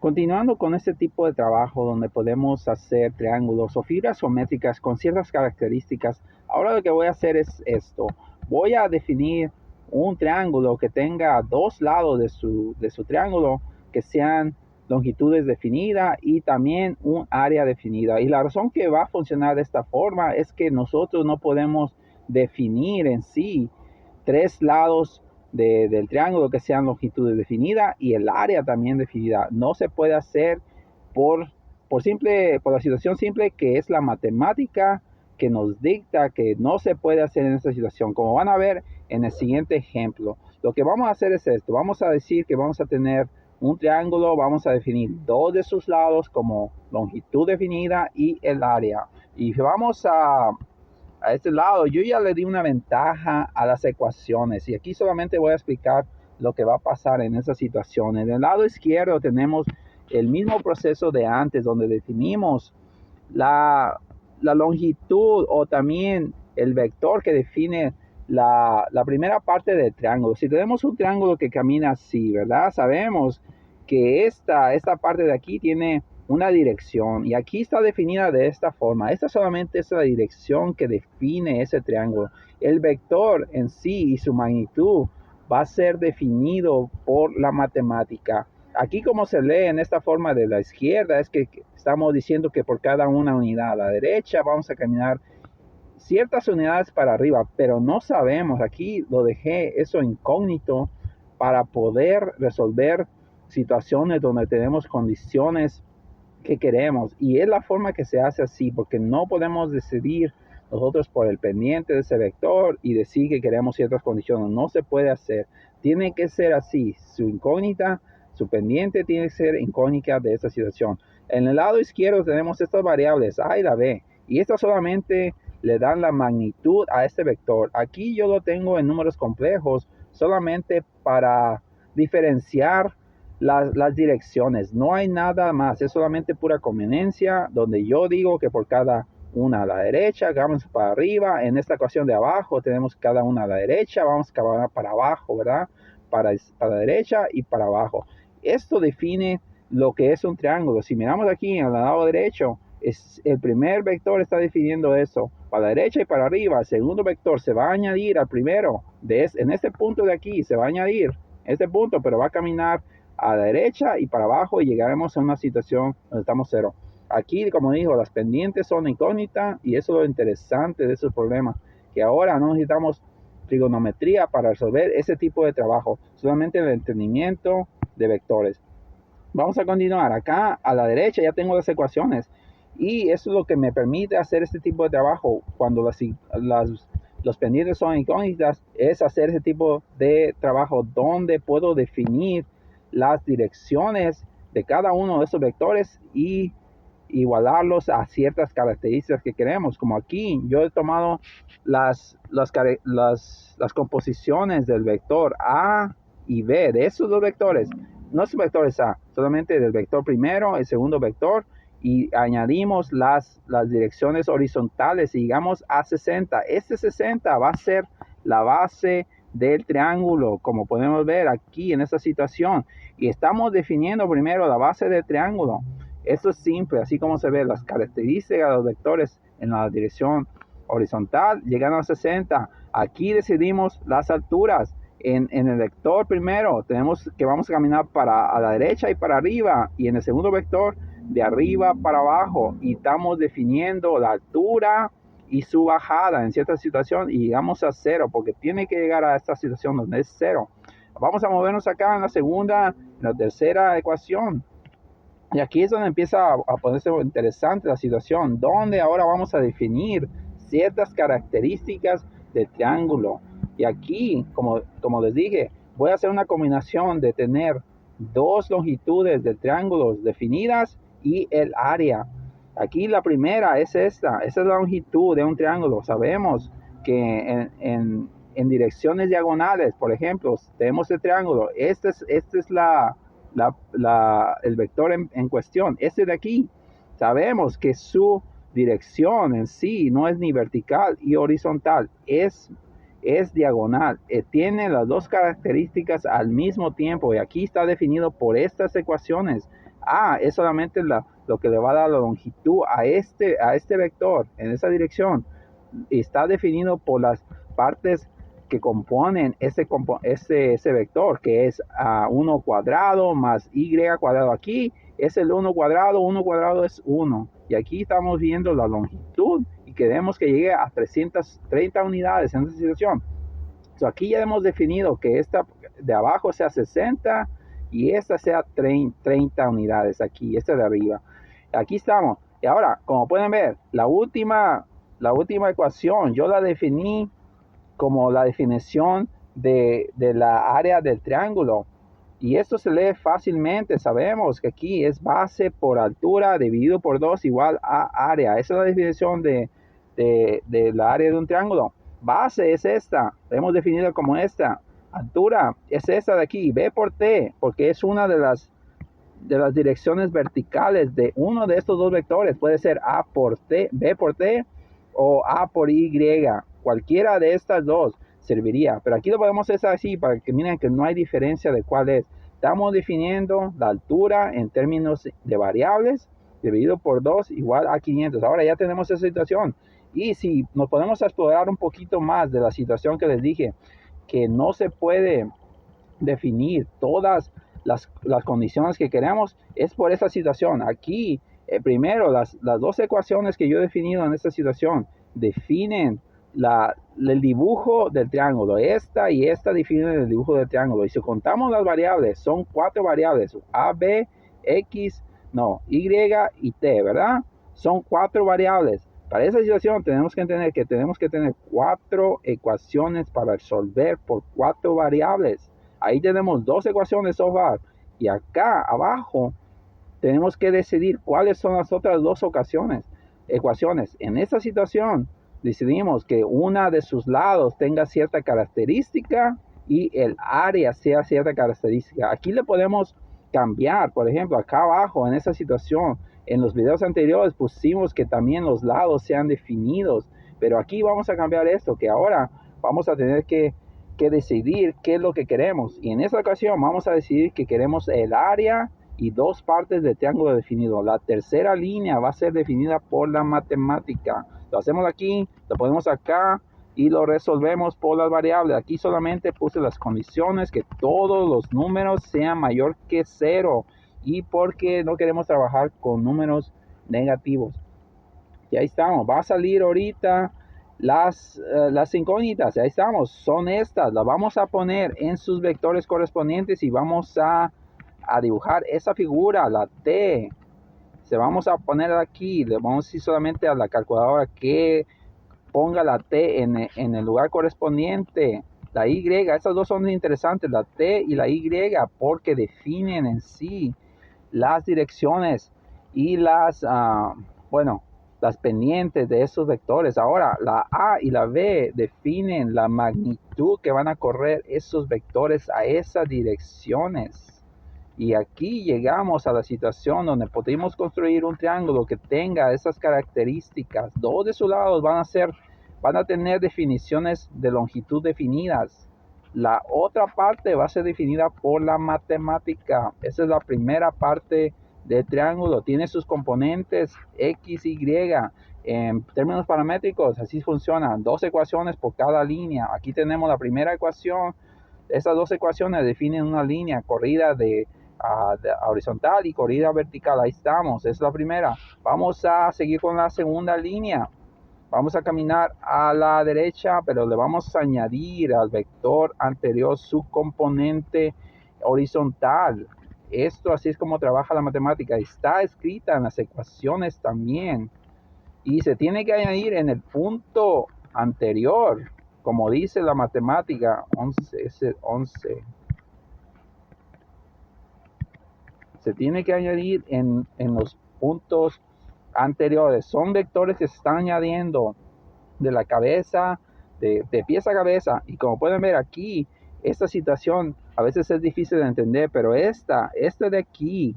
Continuando con este tipo de trabajo donde podemos hacer triángulos o figuras geométricas con ciertas características, ahora lo que voy a hacer es esto. Voy a definir un triángulo que tenga dos lados de su triángulo que sean longitudes definidas y también un área definida. Y la razón que va a funcionar de esta forma es que nosotros no podemos definir en sí tres lados del triángulo que sean longitudes definidas y el área también definida. No se puede hacer por la situación simple que es la matemática que nos dicta que no se puede hacer en esta situación. Como van a ver en el siguiente ejemplo, lo que vamos a hacer es esto. Vamos a decir que vamos a tener un triángulo, vamos a definir dos de sus lados como longitud definida y el área. Y vamos a este lado, yo ya le di una ventaja a las ecuaciones y aquí solamente voy a explicar lo que va a pasar en esa situación. En el lado izquierdo tenemos el mismo proceso de antes, donde definimos la longitud o también el vector que define la primera parte del triángulo. Si tenemos un triángulo que camina así, ¿verdad? Sabemos que esta parte de aquí tiene una dirección y aquí está definida de esta forma. Esta solamente es la dirección que define ese triángulo. El vector en sí y su magnitud va a ser definido por la matemática. Aquí como se lee en esta forma de la izquierda es que estamos diciendo que por cada una unidad a la derecha vamos a caminar ciertas unidades para arriba, pero no sabemos. Aquí lo dejé eso incógnito para poder resolver situaciones donde tenemos condiciones que queremos, y es la forma que se hace así, porque no podemos decidir nosotros por el pendiente de ese vector y decir que queremos ciertas condiciones. No se puede hacer, tiene que ser así. Su incógnita, su pendiente tiene que ser incógnita de esta situación. En el lado izquierdo tenemos estas variables a y la b, y estas solamente le dan la magnitud a este vector. Aquí yo lo tengo en números complejos solamente para diferenciar las direcciones. No hay nada más, es solamente pura conveniencia, donde yo digo que por cada una a la derecha, vamos para arriba. En esta ecuación de abajo tenemos cada una a la derecha, vamos para abajo, ¿verdad? Para la derecha y para abajo. Esto define lo que es un triángulo. Si miramos aquí en el lado derecho, el primer vector está definiendo eso, para la derecha y para arriba. El segundo vector se va a añadir al primero, en este punto de aquí, se va a añadir este punto, pero va a caminar a la derecha y para abajo y llegaremos a una situación donde estamos cero. Aquí, como dijo, las pendientes son incógnitas y eso es lo interesante de esos problemas, que ahora no necesitamos trigonometría para resolver ese tipo de trabajo, solamente el entendimiento de vectores. Vamos a continuar. Acá a la derecha ya tengo las ecuaciones y eso es lo que me permite hacer este tipo de trabajo cuando los pendientes son incógnitas, es hacer ese tipo de trabajo donde puedo definir las direcciones de cada uno de esos vectores y igualarlos a ciertas características que queremos. Como aquí yo he tomado las composiciones del vector A y B, de esos dos vectores, no es vectores A, solamente del vector primero, el segundo vector, y añadimos las direcciones horizontales y llegamos a 60. Este 60 va a ser la base del triángulo, como podemos ver aquí en esta situación, y estamos definiendo primero la base del triángulo. Esto es simple, así como se ve las características de los vectores en la dirección horizontal llegan a 60. Aquí decidimos las alturas. En el vector primero tenemos que vamos a caminar a la derecha y para arriba, y en el segundo vector de arriba para abajo, y estamos definiendo la altura y su bajada en cierta situación y llegamos a cero porque tiene que llegar a esta situación donde es cero. Vamos a movernos acá en la segunda, en la tercera ecuación, y aquí es donde empieza a ponerse interesante la situación, donde ahora vamos a definir ciertas características del triángulo. Y aquí, como les dije, voy a hacer una combinación de tener dos longitudes de triángulos definidas y el área. Aquí la primera es esta es la longitud de un triángulo. Sabemos que en direcciones diagonales, por ejemplo, tenemos el triángulo. Esta es el vector en cuestión. Este de aquí, sabemos que su dirección en sí no es ni vertical y horizontal, es diagonal. Tiene las dos características al mismo tiempo y aquí está definido por estas ecuaciones. A es solamente lo que le va a dar la longitud a este vector en esa dirección. Está definido por las partes que componen ese vector, que es 1 cuadrado más y cuadrado. Aquí es el 1 cuadrado es 1. Y aquí estamos viendo la longitud y queremos que llegue a 330 unidades en esta situación. Aquí ya hemos definido que esta de abajo sea 60 y esta sea 30 unidades aquí, esta de arriba. Aquí estamos. Y ahora, como pueden ver, la última ecuación yo la definí como la definición de la área del triángulo. Y esto se lee fácilmente. Sabemos que aquí es base por altura dividido por 2 igual a área. Esa es la definición de la área de un triángulo. Base es esta, la hemos definido como esta. Altura es esta de aquí, B por T, porque es una de las direcciones verticales de uno de estos dos vectores. Puede ser A por T, B por T o A por Y. Cualquiera de estas dos serviría. Pero aquí lo podemos hacer así para que miren que no hay diferencia de cuál es. Estamos definiendo la altura en términos de variables dividido por 2 igual a 500. Ahora ya tenemos esa situación. Y si nos podemos explorar un poquito más de la situación que les dije, que no se puede definir todas las condiciones que queremos, es por esa situación. Aquí, primero, las dos ecuaciones que yo he definido en esta situación definen el dibujo del triángulo. Esta y esta definen el dibujo del triángulo. Y si contamos las variables, son 4 variables: A, B, X, no, Y y T, ¿verdad? Son 4 variables. Para esa situación tenemos que entender que tenemos que tener 4 ecuaciones para resolver por 4 variables. Ahí tenemos 2 ecuaciones software. Y acá abajo tenemos que decidir cuáles son las otras 2 ecuaciones. En esta situación decidimos que una de sus lados tenga cierta característica y el área sea cierta característica. Aquí le podemos cambiar. Por ejemplo, acá abajo en esa situación, en los videos anteriores pusimos que también los lados sean definidos, pero aquí vamos a cambiar esto, que ahora vamos a tener que decidir qué es lo que queremos. Y en esta ocasión vamos a decidir que queremos el área y 2 partes del triángulo definido. La tercera línea va a ser definida por la matemática. Lo hacemos aquí, lo ponemos acá y lo resolvemos por las variables. Aquí solamente puse las condiciones, que todos los números sean mayor que 0 y porque no queremos trabajar con números negativos. Y ahí estamos. Va a salir ahorita las incógnitas. Ahí estamos. Son estas. Las vamos a poner en sus vectores correspondientes y vamos a dibujar esa figura, la T. Se vamos a poner aquí. Le vamos a decir solamente a la calculadora que ponga la T en el lugar correspondiente. La Y, estas dos son interesantes, la T y la Y, porque definen en sí las direcciones y las pendientes de esos vectores. Ahora, la A y la B definen la magnitud que van a correr esos vectores a esas direcciones. Y aquí llegamos a la situación donde podemos construir un triángulo que tenga esas características. 2 de sus lados van a tener definiciones de longitud definidas. La otra parte va a ser definida por la matemática. Esa es la primera parte del triángulo. Tiene sus componentes X, Y. En términos paramétricos, así funcionan. 2 ecuaciones por cada línea. Aquí tenemos la primera ecuación. Esas 2 ecuaciones definen una línea corrida de horizontal y corrida vertical. Ahí estamos, es la primera. Vamos a seguir con la segunda línea. Vamos a caminar a la derecha, pero le vamos a añadir al vector anterior su componente horizontal. Esto así es como trabaja la matemática. Está escrita en las ecuaciones también. Y se tiene que añadir en el punto anterior, como dice la matemática 11. Se tiene que añadir en los puntos anteriores. Son vectores que se están añadiendo de la cabeza, de pieza a cabeza. Y como pueden ver aquí, esta situación a veces es difícil de entender, pero este de aquí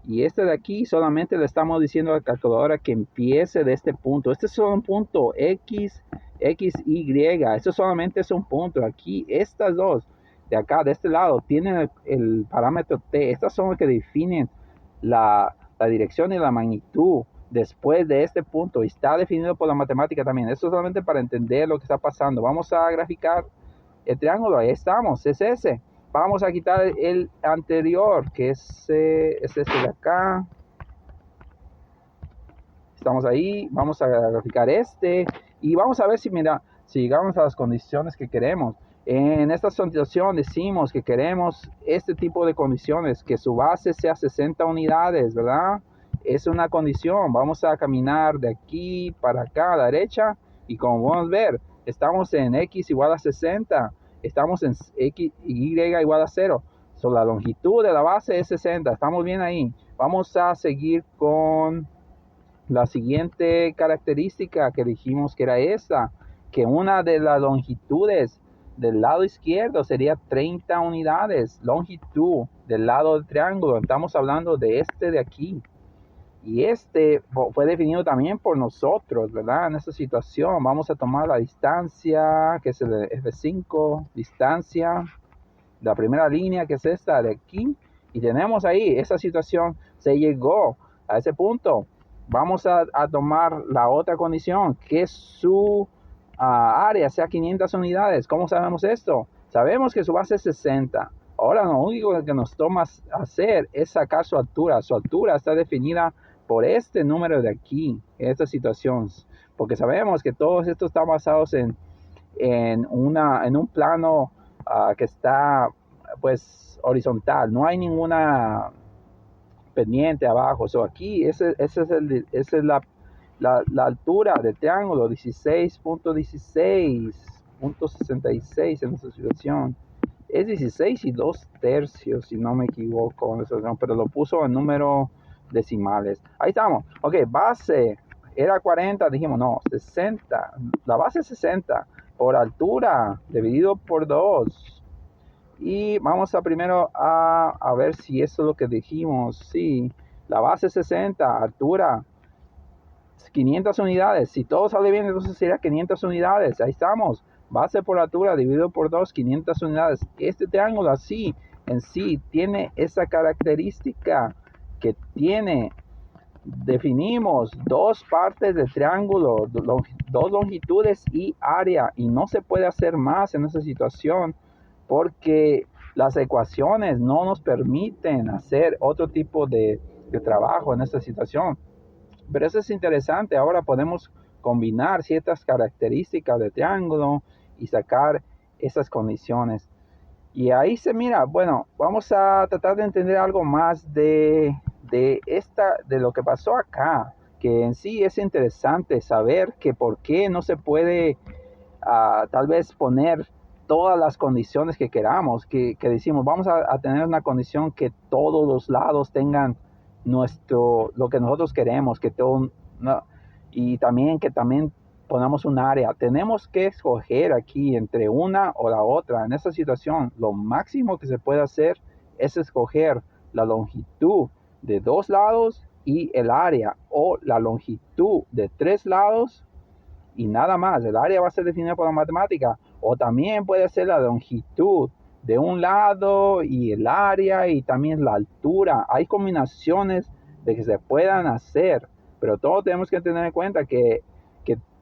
y este de aquí solamente le estamos diciendo a la calculadora que empiece de este punto. Este es solo un punto X, Y. Esto solamente es un punto. Aquí estas dos de acá, de este lado, tienen el parámetro T. Estas son las que definen la dirección y la magnitud después de este punto está definido por la matemática también. Esto es solamente para entender lo que está pasando. Vamos a graficar el triángulo, ahí estamos, es ese. Vamos a quitar el anterior, que es este de acá. Estamos ahí, vamos a graficar este y vamos a ver si, mira, si llegamos a las condiciones que queremos. En esta situación decimos que queremos este tipo de condiciones, que su base sea 60 unidades, ¿verdad? Es una condición. Vamos a caminar de aquí para acá a la derecha y como podemos ver, estamos en x igual a 60, estamos en x, y igual a 0. So, la longitud de la base es 60, estamos bien ahí. Vamos a seguir con la siguiente característica que dijimos que era esta, que una de las longitudes del lado izquierdo sería 30 unidades, longitud del lado del triángulo. Estamos hablando de este de aquí. Y este fue definido también por nosotros, ¿verdad? En esta situación vamos a tomar la distancia, que es el F5, distancia, la primera línea, que es esta de aquí. Y tenemos ahí, esa situación se llegó a ese punto. Vamos a tomar la otra condición, que su área sea 500 unidades. ¿Cómo sabemos esto? Sabemos que su base es 60. Ahora lo único que nos toma hacer es sacar su altura. Su altura está definida por este número de aquí, en estas situaciones. Porque sabemos que todos estos están basados en un plano que está pues horizontal. No hay ninguna pendiente abajo. So, aquí esa es la altura del triángulo, 16.16.66 en esta situación. Es 16 y 2 tercios, si no me equivoco, pero lo puso en números decimales. Ahí estamos. Ok, base era 40, dijimos no, 60. La base es 60 por altura dividido por 2. Y vamos a primero a ver si eso es lo que dijimos. Sí, la base es 60, altura 500 unidades. Si todo sale bien, entonces sería 500 unidades. Ahí estamos. Base por altura dividido por 2, 500 unidades. Este triángulo así en sí tiene esa característica que tiene. Definimos dos partes del triángulo, dos longitudes y área. Y no se puede hacer más en esa situación, porque las ecuaciones no nos permiten hacer otro tipo de trabajo en esta situación. Pero eso es interesante. Ahora podemos combinar ciertas características del triángulo y sacar esas condiciones. Y ahí se mira, bueno, vamos a tratar de entender algo más de lo que pasó acá, que en sí es interesante saber que por qué no se puede tal vez poner todas las condiciones que queramos, que decimos, vamos a tener una condición que todos los lados tengan lo que nosotros queremos, que todo, no, y también que también ponemos un área. Tenemos que escoger aquí entre una o la otra. En esta situación, lo máximo que se puede hacer es escoger la longitud de 2 lados y el área, o la longitud de 3 lados y nada más. El área va a ser definida por la matemática, o también puede ser la longitud de un lado y el área y también la altura. Hay combinaciones de que se puedan hacer, pero todos tenemos que tener en cuenta que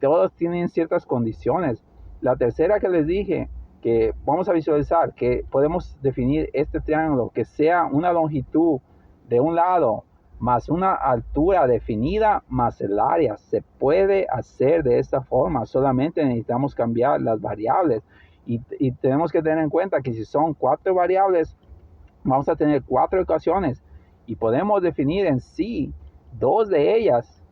todos tienen ciertas condiciones. La tercera que les dije, que vamos a visualizar que podemos definir este triángulo que sea una longitud de un lado más una altura definida más el área. Se puede hacer de esta forma, solamente necesitamos cambiar las variables y tenemos que tener en cuenta que si son 4 variables, vamos a tener 4 ecuaciones y podemos definir en sí 2 de ellas,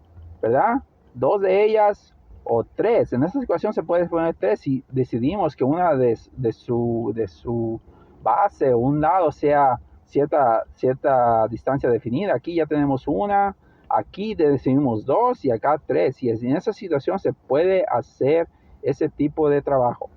¿verdad? 2 de ellas o 3. En esta ecuación se puede poner 3 si decidimos que una de su base o un lado sea cierta distancia definida. Aquí ya tenemos una, aquí decidimos 2 y acá 3. Y en esa situación se puede hacer ese tipo de trabajo.